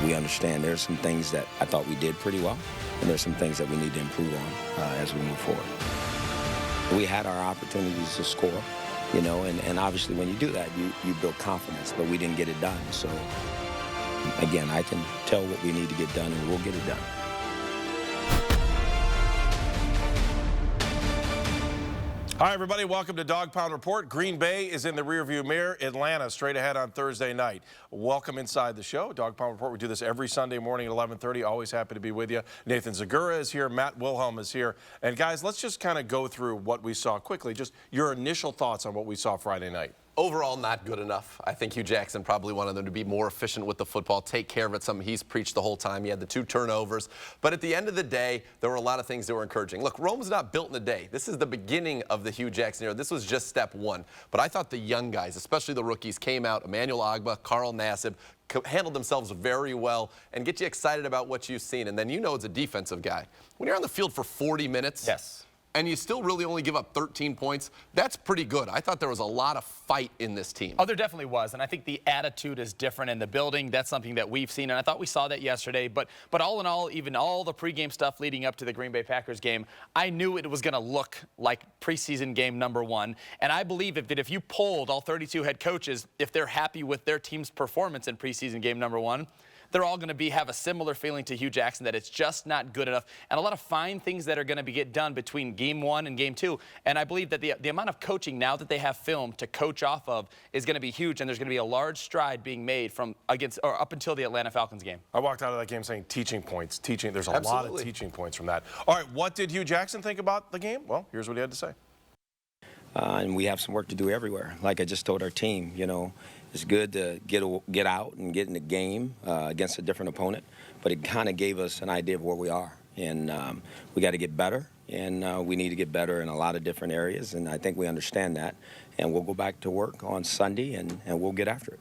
We understand there's some things that I thought we did pretty well, and there's some things that we need to improve on as we move forward. We had our opportunities to score, you know, and obviously when you do that, you build confidence, but we didn't get it done. So, again, I can tell what we need to get done, and we'll get it done. Hi, everybody. Welcome to Dawg Pound Report. Green Bay is in the rearview mirror. Atlanta straight ahead on Thursday night. Welcome inside the show. Dawg Pound Report. We do this every Sunday morning at 11:30. Always happy to be with you. Nathan Zagura is here. Matt Wilhelm is here. And, guys, let's just kind of go through what we saw quickly. Just your initial thoughts on what we saw Friday night. Overall, not good enough. I think Hugh Jackson probably wanted them to be more efficient with the football, take care of it, something he's preached the whole time. He had the 2 turnovers. But at the end of the day, there were a lot of things that were encouraging. Look, Rome's not built in a day. This is the beginning of the Hugh Jackson era. This was just step 1. But I thought the young guys, especially the rookies, came out. Emmanuel Ogbah, Carl Nassib, handled themselves very well and get you excited about what you've seen. And then you know it's a defensive guy. When you're on the field for 40 minutes. Yes. And you still really only give up 13 points, that's pretty good. I thought there was a lot of fight in this team. Oh, there definitely was, and I think the attitude is different in the building. That's something that we've seen, and I thought we saw that yesterday. But all in all, even all the pregame stuff leading up to the Green Bay Packers game, I knew it was going to look like preseason game number 1. And I believe that if you polled all 32 head coaches, if they're happy with their team's performance in preseason game number 1, they're all going to have a similar feeling to Hugh Jackson, that it's just not good enough, and a lot of fine things that are going to get done between game 1 and game 2. And I believe that the amount of coaching now that they have film to coach off of is going to be huge, and there's going to be a large stride being made from up until the Atlanta Falcons game. I walked out of that game saying teaching points. There's a Absolutely. lot of teaching points from that. All right, what did Hugh Jackson think about the game? Well, here's what he had to say. And we have some work to do everywhere. Like I just told our team, you know, it's good to get out and get in the game against a different opponent, but it kind of gave us an idea of where we are. And we got to get better, and we need to get better in a lot of different areas, and I think we understand that. And we'll go back to work on Sunday, and we'll get after it.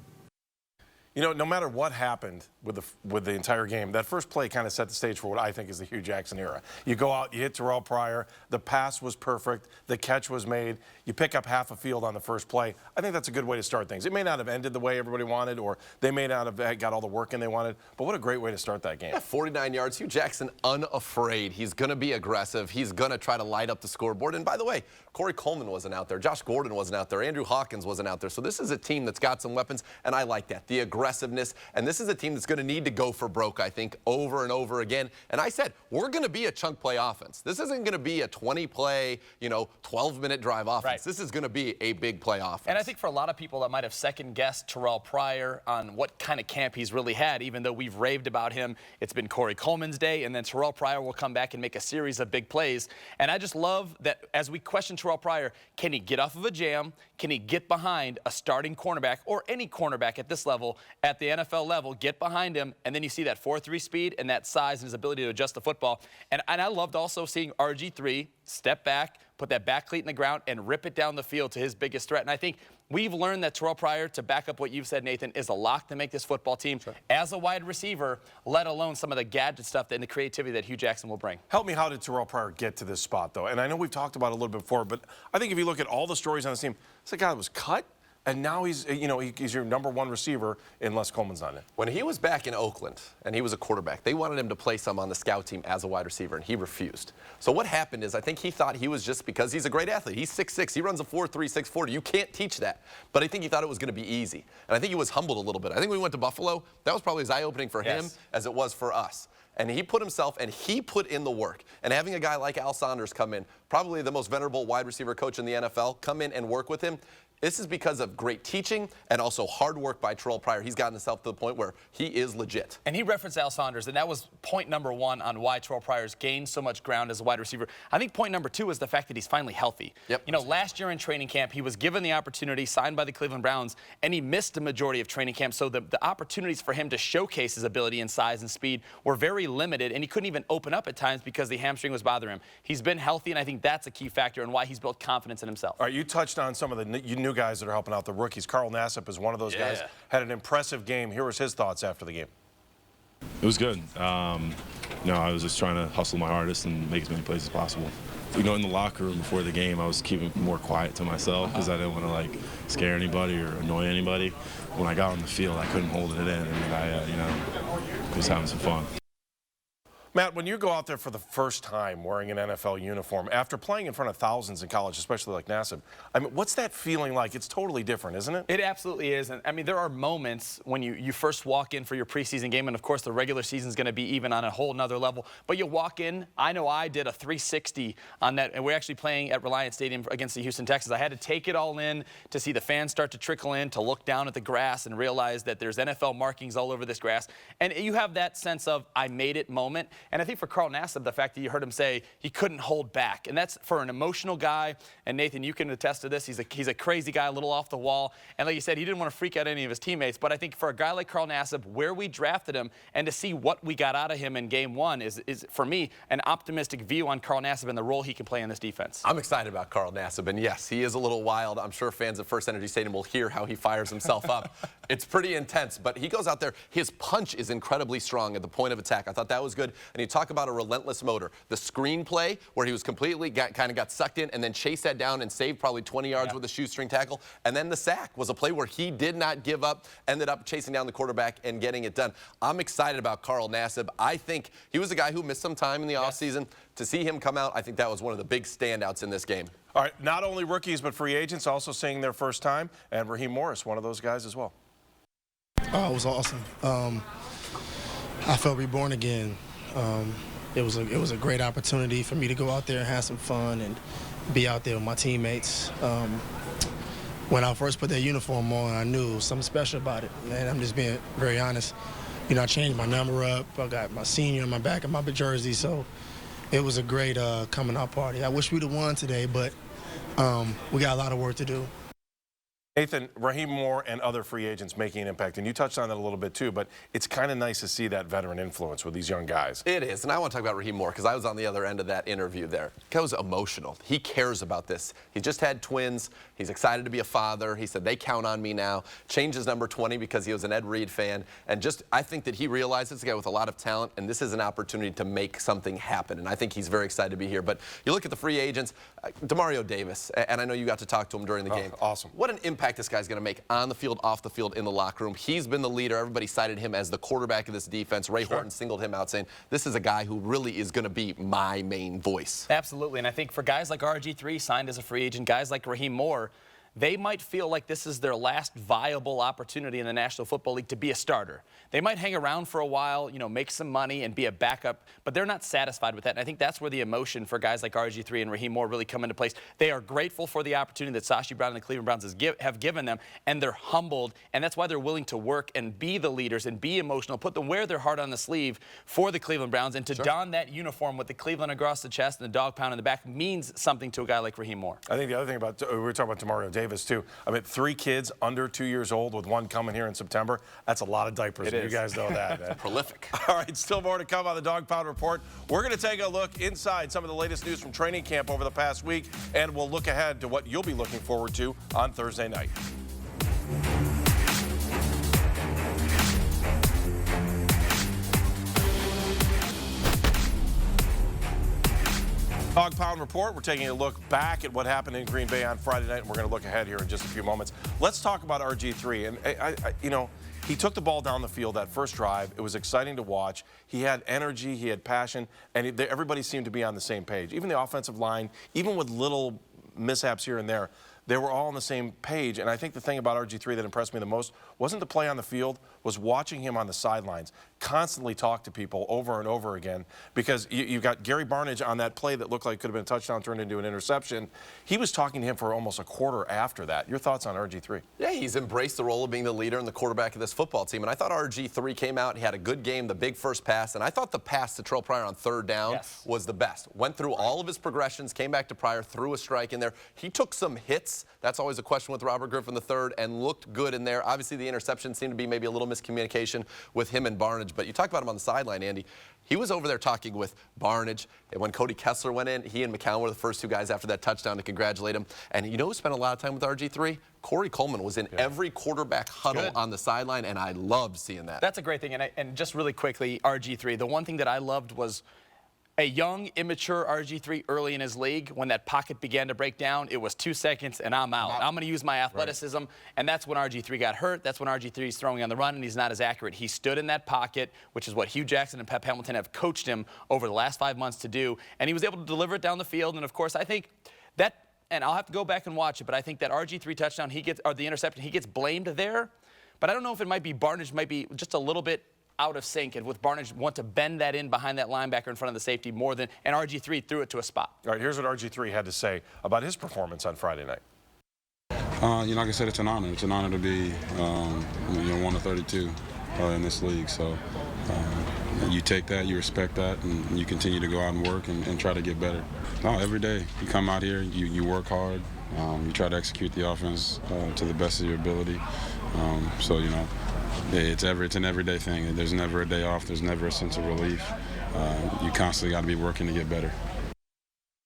You know, no matter what happened with the entire game, that first play kind of set the stage for what I think is the Hugh Jackson era. You go out, you hit Terrelle Pryor, the pass was perfect, the catch was made, you pick up half a field on the first play. I think that's a good way to start things. It may not have ended the way everybody wanted, or they may not have got all the work in they wanted, but what a great way to start that game. Yeah, 49 yards. Hugh Jackson unafraid. He's going to be aggressive. He's going to try to light up the scoreboard. And by the way, Corey Coleman wasn't out there. Josh Gordon wasn't out there. Andrew Hawkins wasn't out there. So this is a team that's got some weapons, and I like that. The aggressiveness. And this is a team that's going to need to go for broke, I think, over and over again. And I said, we're going to be a chunk play offense. This isn't going to be a 20-play, 12-minute drive offense. Right. This is going to be a big play offense. And I think for a lot of people that might have second-guessed Terrelle Pryor on what kind of camp he's really had, even though we've raved about him, it's been Corey Coleman's day, and then Terrelle Pryor will come back and make a series of big plays. And I just love that as we question Terrelle Pryor, can he get off of a jam? Can he get behind a starting cornerback, or any cornerback at this level, at the NFL level, get behind him, and then you see that 4.3 speed and that size and his ability to adjust the football. And I loved also seeing RG3 step back, put that back cleat in the ground, and rip it down the field to his biggest threat. And I think we've learned that Terrelle Pryor, to back up what you've said, Nathan, is a lock to make this football team as a wide receiver, let alone some of the gadget stuff and the creativity that Hugh Jackson will bring. Help me, how did Terrelle Pryor get to this spot, though? And I know we've talked about it a little bit before, but I think if you look at all the stories on this team, it's a guy that was cut, and now he's your number 1 receiver unless Coleman's on it. When he was back in Oakland and he was a quarterback, they wanted him to play some on the scout team as a wide receiver, and he refused. So what happened is I think he thought he was, just because he's a great athlete. He's 6'6". He runs a 4.3, 6'40". You can't teach that. But I think he thought it was going to be easy. And I think he was humbled a little bit. I think when we went to Buffalo, that was probably as eye-opening for him as it was for us. And he put himself, and he put in the work. And having a guy like Al Saunders come in, probably the most venerable wide receiver coach in the NFL, come in and work with him, this is because of great teaching and also hard work by Terrelle Pryor. He's gotten himself to the point where he is legit. And he referenced Al Saunders, and that was point number 1 on why Terrelle Pryor's gained so much ground as a wide receiver. I think point number 2 is the fact that he's finally healthy. Yep. Last year in training camp, he was given the opportunity, signed by the Cleveland Browns, and he missed the majority of training camp. So the opportunities for him to showcase his ability and size and speed were very limited, and he couldn't even open up at times because the hamstring was bothering him. He's been healthy, and I think that's a key factor in why he's built confidence in himself. All right, you touched on some of the new guys that are helping out the rookies. Carl Nassib is one of those guys. Had an impressive game. Here was his thoughts after the game. It was good. I was just trying to hustle my hardest and make as many plays as possible. In the locker room before the game, I was keeping more quiet to myself because I didn't want to scare anybody or annoy anybody. When I got on the field, I couldn't hold it in, and was having some fun. Matt, when you go out there for the first time wearing an NFL uniform, after playing in front of thousands in college, especially like Nassib, I mean, what's that feeling like? It's totally different, isn't it? It absolutely is. And I mean, there are moments when you first walk in for your preseason game, and of course the regular season is going to be even on a whole nother level. But you walk in, I know I did a 360 on that, and we're actually playing at Reliant Stadium against the Houston Texans. I had to take it all in to see the fans start to trickle in, to look down at the grass and realize that there's NFL markings all over this grass. And you have that sense of, I made it moment. And I think for Carl Nassib, the fact that you heard him say he couldn't hold back, and that's for an emotional guy. And Nathan, you can attest to this. He's a crazy guy, a little off the wall. And like you said, he didn't want to freak out any of his teammates. But I think for a guy like Carl Nassib, where we drafted him, and to see what we got out of him in game one is for me, an optimistic view on Carl Nassib and the role he can play in this defense. I'm excited about Carl Nassib, and yes, he is a little wild. I'm sure fans at First Energy Stadium will hear how he fires himself up. It's pretty intense, but he goes out there. His punch is incredibly strong at the point of attack. I thought that was good. And you talk about a relentless motor. The screenplay where he was completely kind of got sucked in and then chased that down and saved probably 20 yards with a shoestring tackle. And then the sack was a play where he did not give up, ended up chasing down the quarterback and getting it done. I'm excited about Carl Nassib. I think he was a guy who missed some time in the offseason. To see him come out, I think that was one of the big standouts in this game. All right, not only rookies but free agents also seeing their first time, and Raheem Morris, one of those guys as well. Oh, it was awesome. I felt reborn again. It was a great opportunity for me to go out there and have some fun and be out there with my teammates. When I first put that uniform on, I knew something special about it, and I'm just being very honest. You know, I changed my number up. I got my senior on my back of my jersey, so it was a great coming out party. I wish we'd have won today, but we got a lot of work to do. Nathan, Raheem Moore and other free agents making an impact, and you touched on that a little bit too, but it's kind of nice to see that veteran influence with these young guys. It is, and I want to talk about Raheem Moore because I was on the other end of that interview there. He was emotional. He cares about this. He just had twins. He's excited to be a father. He said, they count on me now. Changed his number 20 because he was an Ed Reed fan, and just I think that he realizes a guy with a lot of talent, and this is an opportunity to make something happen, and I think he's very excited to be here. But you look at the free agents, Demario Davis, and I know you got to talk to him during the game. Awesome. What an impact this guy's going to make on the field, off the field, in the locker room. He's been the leader. Everybody cited him as the quarterback of this defense. Ray Horton singled him out, saying, this is a guy who really is going to be my main voice. Absolutely, and I think for guys like RG3 signed as a free agent, guys like Raheem Moore, they might feel like this is their last viable opportunity in the National Football League to be a starter. They might hang around for a while, you know, make some money and be a backup, but they're not satisfied with that. And I think that's where the emotion for guys like RG3 and Raheem Moore really come into place. They are grateful for the opportunity that Sashi Brown and the Cleveland Browns have given them, and they're humbled, and that's why they're willing to work and be the leaders and be emotional, wear their heart on the sleeve for the Cleveland Browns, and to don that uniform with the Cleveland across the chest and the dog pound in the back means something to a guy like Raheem Moore. I think the other thing about, we were talking about Demario Davis too. I mean, 3 kids under 2 years old with one coming here in September. That's a lot of diapers. You guys know that. Prolific. All right, still more to come on the Dawg Pound Report. We're going to take a look inside some of the latest news from training camp over the past week, and we'll look ahead to what you'll be looking forward to on Thursday night. Dawg Pound Report. We're taking a look back at what happened in Green Bay on Friday night, and we're going to look ahead here in just a few moments. Let's talk about RG3. And you know, he took the ball down the field that first drive. It was exciting to watch. He had energy, he had passion, and everybody seemed to be on the same page. Even the offensive line, even with little mishaps here and there, they were all on the same page. And I think the thing about RG3 that impressed me the most wasn't the play on the field, was watching him on the sidelines constantly talk to people over and over again, because you've got Gary Barnidge on that play that looked like it could have been a touchdown turned into an interception. He was talking to him for almost a quarter after that. Your thoughts on RG3? Yeah, he's embraced the role of being the leader and the quarterback of this football team. And I thought RG3 came out, he had a good game, the big first pass, and I thought the pass to Terrelle Pryor on 3rd down was the best. Went through all of his progressions, came back to Pryor, threw a strike in there. He took some hits. That's always a question with Robert Griffin III, and looked good in there. Obviously, the interception seemed to be maybe a little miscommunication with him and Barnidge, but you talk about him on the sideline, Andy. He was over there talking with Barnidge, and when Cody Kessler went in, he and McCown were the first 2 guys after that touchdown to congratulate him. And you know who spent a lot of time with RG3? Corey Coleman was in every quarterback huddle on the sideline, and I loved seeing that. That's a great thing, and just really quickly, RG3, the one thing that I loved was, a young, immature RG3 early in his league, when that pocket began to break down, it was 2 seconds and I'm out. I'm going to use my athleticism, and that's when RG3 got hurt. That's when RG3 is throwing on the run, and he's not as accurate. He stood in that pocket, which is what Hugh Jackson and Pep Hamilton have coached him over the last 5 months to do, and he was able to deliver it down the field. And, of course, I think that, and I'll have to go back and watch it, but I think that RG3 touchdown, or the interception, he gets blamed there. But I don't know if it might be Barnidge might be just a little bit out of sync, and with Barnidge want to bend that in behind that linebacker in front of the safety more than, and RG3 threw it to a spot. All right, here's what RG3 had to say about his performance on Friday night. Like I said, it's an honor. It's an honor to be, one of 32 in this league. So you take that, you respect that, and you continue to go out and work and try to get better. No, every day you come out here, you work hard, you try to execute the offense to the best of your ability. It's an everyday thing. There's never a day off. There's never a sense of relief. You constantly got to be working to get better.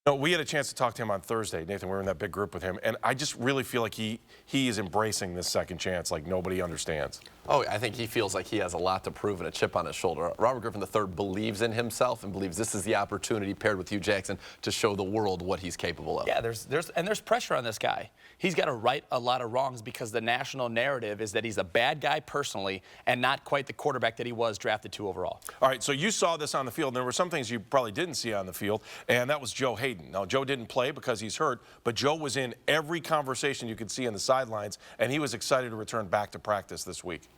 No, we had a chance to talk to him on Thursday, Nathan. We were in that big group with him, and I just really feel like he is embracing this second chance like nobody understands. Oh, I think he feels like he has a lot to prove and a chip on his shoulder. Robert Griffin III believes in himself and believes this is the opportunity, paired with Hugh Jackson, to show the world what he's capable of. Yeah, there's pressure on this guy. He's got to right a lot of wrongs because the national narrative is that he's a bad guy personally and not quite the quarterback that he was drafted to overall. All right, so you saw this on the field. There were some things you probably didn't see on the field, and that was Joe Hayden. Now, Joe didn't play because he's hurt, but Joe was in every conversation you could see on the sidelines, and he was excited to return back to practice this week.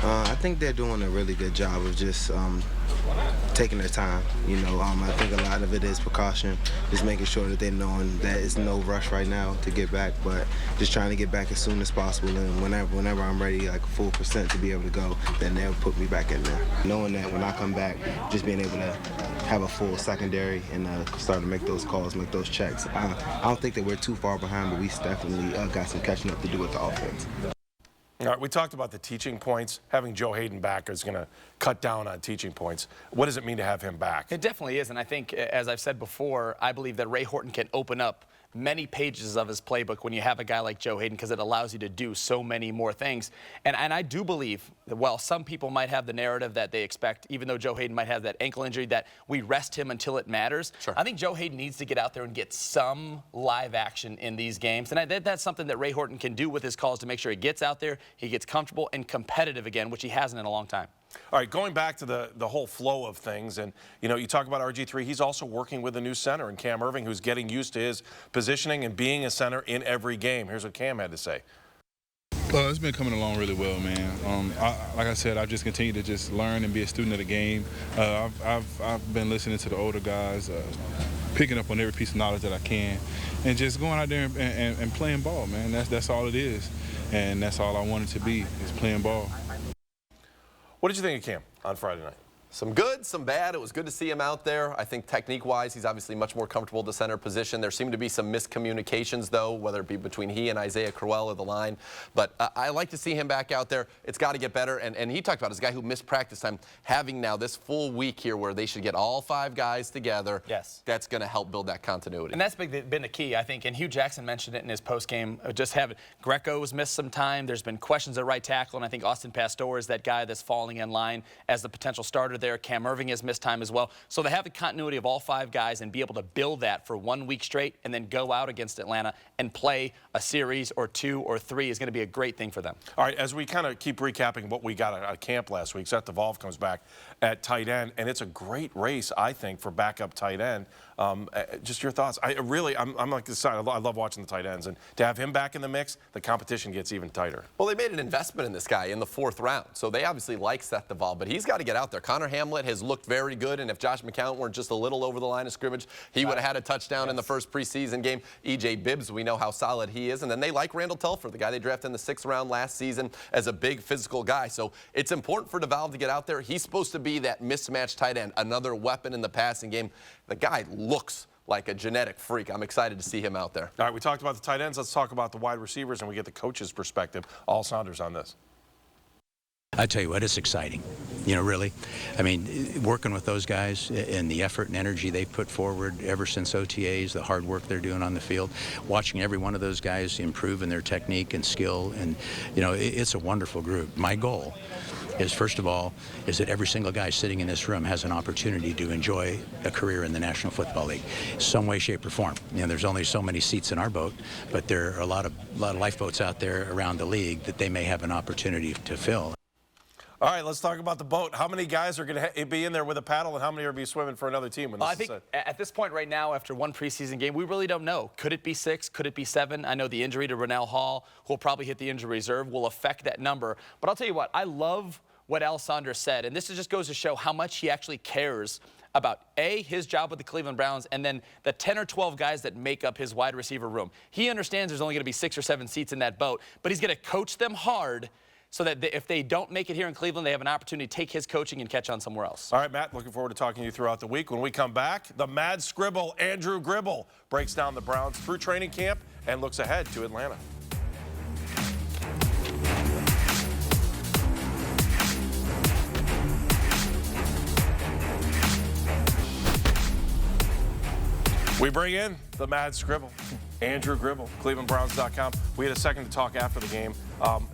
I think they're doing a really good job of just taking their time. I think a lot of it is precaution, just making sure that they're knowing that it's no rush right now to get back, but just trying to get back as soon as possible. And whenever I'm ready, like full percent to be able to go, then they'll put me back in there. Knowing that when I come back, just being able to have a full secondary and start to make those calls, make those checks. I don't think that we're too far behind, but we definitely got some catching up to do with the offense. All right, we talked about the teaching points. Having Joe Hayden back is going to cut down on teaching points. What does it mean to have him back? It definitely is, and I think, as I've said before, I believe that Ray Horton can open up many pages of his playbook when you have a guy like Joe Hayden, because it allows you to do so many more things. And I do believe that while some people might have the narrative that they expect, even though Joe Hayden might have that ankle injury, that we rest him until it matters, sure. I think Joe Hayden needs to get out there and get some live action in these games. And that's something that Ray Horton can do with his calls to make sure he gets out there, he gets comfortable and competitive again, which he hasn't in a long time. All right, going back to the whole flow of things, and you talk about RG3, he's also working with a new center in Cam Irving, who's getting used to his positioning and being a center in every game. Here's what Cam had to say. Well, it's been coming along really well, man. Like I said, I've just continued to just learn and be a student of the game. I've been listening to the older guys, picking up on every piece of knowledge that I can, and just going out there and playing ball, man. That's all it is, and that's all I wanted to be, is playing ball. What did you think of Cam on Friday night? Some good, some bad. It was good to see him out there. I think technique-wise, he's obviously much more comfortable at the center position. There seemed to be some miscommunications, though, whether it be between he and Isaiah Crowell or the line. But I like to see him back out there. It's got to get better. And he talked about this guy who missed practice time, having now this full week here where they should get all 5 guys together. Yes. That's going to help build that continuity. And that's been the key, I think. And Hugh Jackson mentioned it in his postgame. Just having Greco's missed some time. There's been questions at right tackle, and I think Austin Pastor is that guy that's falling in line as the potential starter there. Cam Irving has missed time as well. So they have the continuity of all 5 guys and be able to build that for 1 week straight and then go out against Atlanta and play a series or 2 or 3 is going to be a great thing for them. All right, as we kind of keep recapping what we got at camp last week, Seth DeVolve comes back at tight end, and it's a great race, I think, for backup tight end. Just your thoughts. I'm like this side. I love watching the tight ends, and to have him back in the mix, the competition gets even tighter. Well, they made an investment in this guy in the 4th round, so they obviously like Seth DeVolve, but he's got to get out there. Connor Hamlet has looked very good, and if Josh McCown weren't just a little over the line of scrimmage, he would have had a touchdown in the first preseason game. E.J. Bibbs, we know how solid he is, and then they like Randall Telfer, the guy they drafted in the 6th round last season, as a big physical guy. So it's important for DeVolve to get out there. He's supposed to be that mismatched tight end, another weapon in the passing game. The guy looks like a genetic freak. I'm excited to see him out there. All right, we talked about the tight ends. Let's talk about the wide receivers, and we get the coach's perspective. Al Saunders on this. I tell you what, it's exciting. You know, really. I mean, working with those guys and the effort and energy they put forward ever since OTAs, the hard work they're doing on the field, watching every one of those guys improve in their technique and skill, and, you know, it's a wonderful group. My goal is, first of all, is that every single guy sitting in this room has an opportunity to enjoy a career in the National Football League, some way, shape, or form. You know, there's only so many seats in our boat, but there are a lot of lifeboats out there around the league that they may have an opportunity to fill. All right, let's talk about the boat. How many guys are going to be in there with a paddle, and how many are going to be swimming for another team? When this I think at this point right now, after one preseason game, we really don't know. Could it be 6? Could it be 7? I know the injury to Rennell Hall, who will probably hit the injury reserve, will affect that number. But I'll tell you what, I love what Alessandro said, and this just goes to show how much he actually cares about, A, his job with the Cleveland Browns, and then the 10 or 12 guys that make up his wide receiver room. He understands there's only going to be 6 or 7 seats in that boat, but he's going to coach them hard so that if they don't make it here in Cleveland, they have an opportunity to take his coaching and catch on somewhere else. All right, Matt, looking forward to talking to you throughout the week. When we come back, the Mad Scribble, Andrew Gribble, breaks down the Browns through training camp and looks ahead to Atlanta. We bring in the Mad Scribble, Andrew Gribble, ClevelandBrowns.com. We had a second to talk after the game.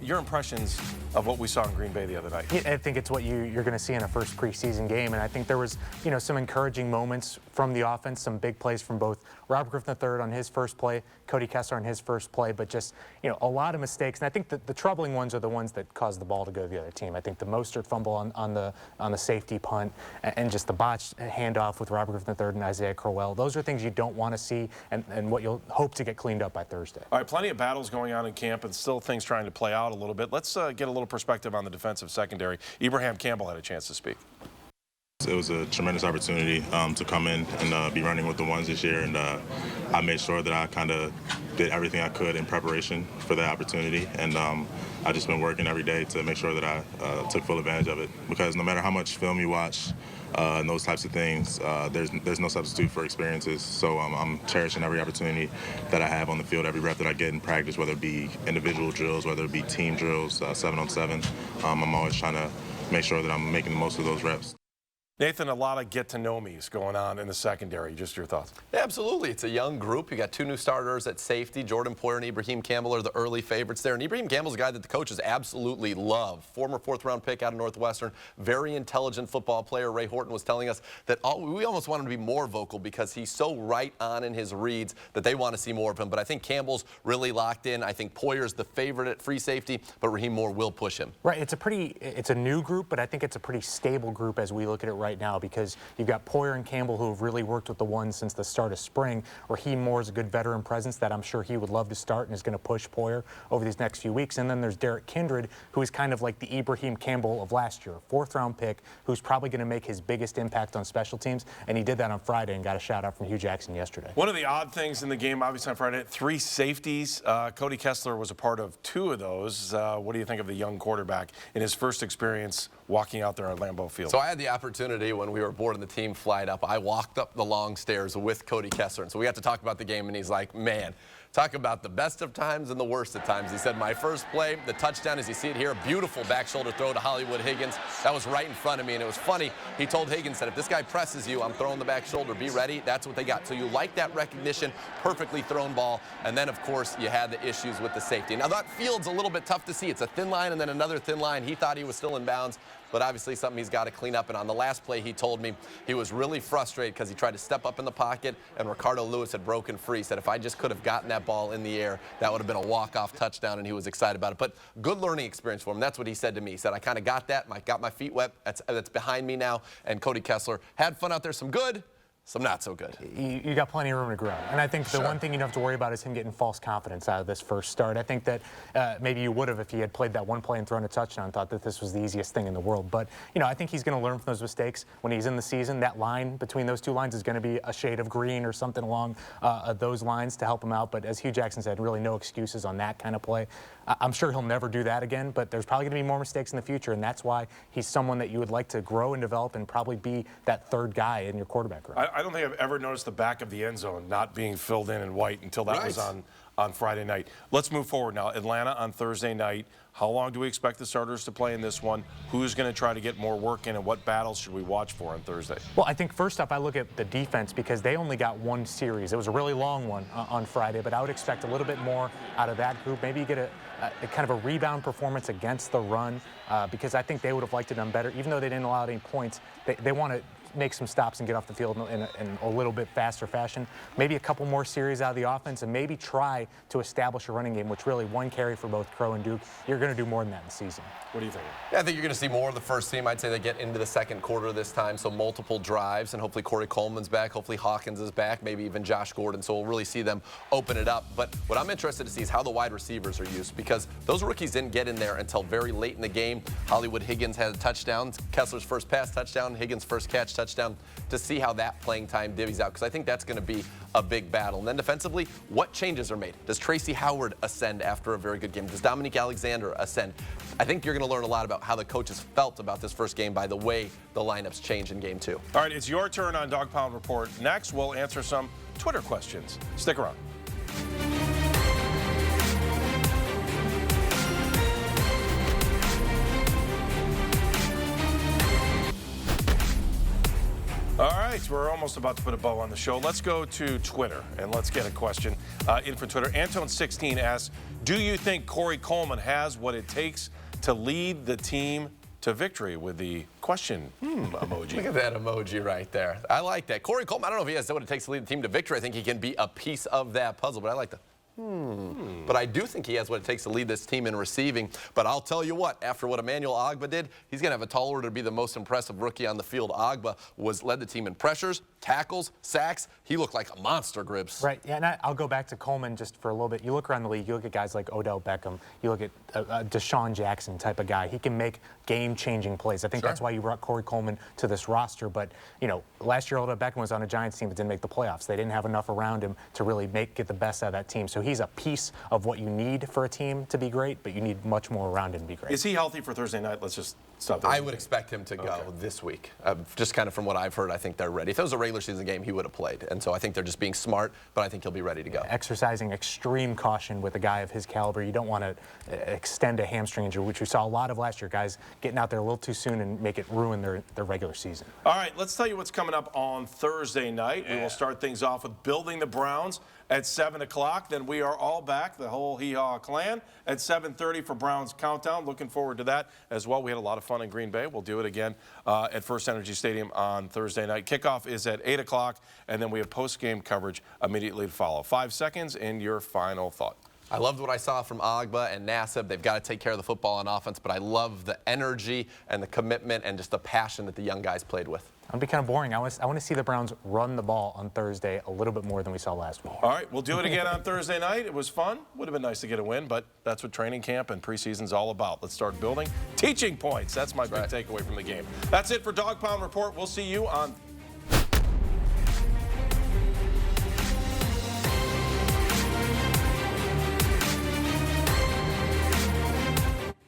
Your impressions of what we saw in Green Bay the other night? I think it's what you're going to see in a first preseason game, and I think there was, you know, some encouraging moments from the offense, some big plays from both Robert Griffin III on his first play, Cody Kessler on his first play, but just, you know, a lot of mistakes. And I think that the troubling ones are the ones that cause the ball to go to the other team. I think the Mostert fumble on the safety punt, and just the botched handoff with Robert Griffin III and Isaiah Crowell. Those are things you don't want to see, and what you'll hope to get cleaned up by Thursday. All right, plenty of battles going on in camp and still things trying to play out a little bit. Let's get a little perspective on the defensive secondary. Ibrahim Campbell had a chance to speak. It was a tremendous opportunity to come in and be running with the ones this year, and I made sure that I kind of did everything I could in preparation for that opportunity, and I've just been working every day to make sure that I took full advantage of it, because no matter how much film you watch and those types of things, there's no substitute for experiences. So I'm cherishing every opportunity that I have on the field, every rep that I get in practice, whether it be individual drills, whether it be team drills, 7-on-7. I'm always trying to make sure that I'm making the most of those reps. Nathan, a lot of get-to-know-me's going on in the secondary. Just your thoughts? Yeah, absolutely. It's a young group. You got 2 new starters at safety. Jordan Poyer and Ibrahim Campbell are the early favorites there. And Ibrahim Campbell's a guy that the coaches absolutely love. Former 4th-round pick out of Northwestern. Very intelligent football player. Ray Horton was telling us that we almost want him to be more vocal because he's so right on in his reads that they want to see more of him. But I think Campbell's really locked in. I think Poyer's the favorite at free safety, but Raheem Moore will push him. Right. It's a new group, but I think it's a pretty stable group as we look at it right now, because you've got Poyer and Campbell who have really worked with the ones since the start of spring. Raheem Moore is a good veteran presence that I'm sure he would love to start and is going to push Poyer over these next few weeks. And then there's Derek Kindred, who is kind of like the Ibrahim Campbell of last year, 4th-round pick, who's probably going to make his biggest impact on special teams. And he did that on Friday and got a shout out from Hugh Jackson yesterday. One of the odd things in the game, obviously on Friday, 3 safeties. Cody Kessler was a part of 2 of those. What do you think of the young quarterback in his first experience walking out there at Lambeau Field? So I had the opportunity when we were boarding the team flight up. I walked up the long stairs with Cody Kessler, and so we got to talk about the game, and he's like, man, talk about the best of times and the worst of times. He said, my first play, the touchdown, as you see it here, a beautiful back shoulder throw to Hollywood Higgins. That was right in front of me, and it was funny. He told Higgins that if this guy presses you, I'm throwing the back shoulder. Be ready. That's what they got. So you like that recognition, perfectly thrown ball, and then, of course, you had the issues with the safety. Now, that field's a little bit tough to see. It's a thin line and then another thin line. He thought he was still in bounds, but obviously something he's got to clean up. And on the last play, he told me he was really frustrated because he tried to step up in the pocket, and Ricardo Lewis had broken free. He said, if I just could have gotten that ball in the air, that would have been a walk-off touchdown, and he was excited about it. But good learning experience for him. That's what he said to me. He said, I kind of got that. I got my feet wet. That's behind me now. And Cody Kessler had fun out there, some good, some not so good. You got plenty of room to grow. And I think the one thing you don't have to worry about is him getting false confidence out of this first start. I think that maybe you would have if he had played that one play and thrown a touchdown and thought that this was the easiest thing in the world. But, you know, I think he's going to learn from those mistakes when he's in the season. That line between those 2 lines is going to be a shade of green or something along those lines to help him out. But as Hugh Jackson said, really no excuses on that kind of play. I'm sure he'll never do that again, but there's probably going to be more mistakes in the future, and that's why he's someone that you would like to grow and develop and probably be that 3rd guy in your quarterback room. I don't think I've ever noticed the back of the end zone not being filled in white until that was on on Friday night. Let's move forward now. Atlanta on Thursday night. How long do we expect the starters to play in this one? Who's going to try to get more work in, and what battles should we watch for on Thursday? Well, I think first off, I look at the defense because they only got one series. It was a really long one on Friday, but I would expect a little bit more out of that group. Maybe you get a kind of a rebound performance against the run because I think they would have liked to done better. Even though they didn't allow any points, they want to make some stops and get off the field in a little bit faster fashion. Maybe a couple more series out of the offense and maybe try to establish a running game, which really one carry for both Crow and Duke. You're going to do more than that in the season. What do you think? Yeah, I think you're going to see more of the first team. I'd say they get into the second quarter this time, so multiple drives, and hopefully Corey Coleman's back, hopefully Hawkins is back, maybe even Josh Gordon, so we'll really see them open it up. But what I'm interested to see is how the wide receivers are used, because those rookies didn't get in there until very late in the game. Hollywood Higgins had a touchdown, Kessler's first pass touchdown, Higgins' first catch touchdown, to see how that playing time divvies out, because I think that's going to be a big battle. And then defensively, what changes are made? Does Tracy Howard ascend after a very good game? Does Dominique Alexander ascend? I think you're going to learn a lot about how the coaches felt about this first game by the way the lineups change in game 2. All right, it's your turn on Dawg Pound Report. Next, we'll answer some Twitter questions. Stick around. All right, we're almost about to put a bow on the show. Let's go to Twitter, and let's get a question in from Twitter. Anton16 asks, do you think Corey Coleman has what it takes to lead the team to victory, with the question emoji? Look at that emoji right there. I like that. Corey Coleman, I don't know if he has what it takes to lead the team to victory. I think he can be a piece of that puzzle, but I like the But I do think he has what it takes to lead this team in receiving. But I'll tell you what, after what Emmanuel Ogbah did, he's going to have a tall order to be the most impressive rookie on the field. Ogbah led the team in pressures, tackles, sacks. He looked like a monster, Gribbs. Right, yeah, and I'll go back to Coleman just for a little bit. You look around the league, you look at guys like Odell Beckham, you look at a Deshaun Jackson type of guy. He can make game-changing plays. I think that's why you brought Corey Coleman to this roster. But, you know, last year Odell Beckham was on a Giants team that didn't make the playoffs. They didn't have enough around him to really get the best out of that team. So he's a piece of what you need for a team to be great, but you need much more around him to be great. Is he healthy for Thursday night? Let's just stop there. I would expect him to go this week. Just kind of from what I've heard, I think they're ready. If it was a regular season game, he would have played. And so I think they're just being smart, but I think he'll be ready to go. Exercising extreme caution with a guy of his caliber. You don't want to extend a hamstring injury, which we saw a lot of last year. Guys getting out there a little too soon and make it ruin their regular season. All right, let's tell you what's coming up on Thursday night. We will start things off with building the Browns at 7 o'clock. Then we are all back, the whole Hee-Haw clan, at 7:30 for Browns Countdown. Looking forward to that as well. We had a lot of fun in Green Bay. We'll do it again at First Energy Stadium on Thursday night. Kickoff is at 8 o'clock, and then we have post-game coverage immediately to follow. 5 seconds and your final thought. I loved what I saw from Ogbah and Nassib. They've got to take care of the football on offense, but I love the energy and the commitment and just the passion that the young guys played with. It'll be kind of boring. I want to see the Browns run the ball on Thursday a little bit more than we saw last week. All right, we'll do it again on Thursday night. It was fun. Would have been nice to get a win, but that's what training camp and preseason's all about. Let's start building teaching points. That's my big takeaway from the game. That's it for Dawg Pound Report. We'll see you on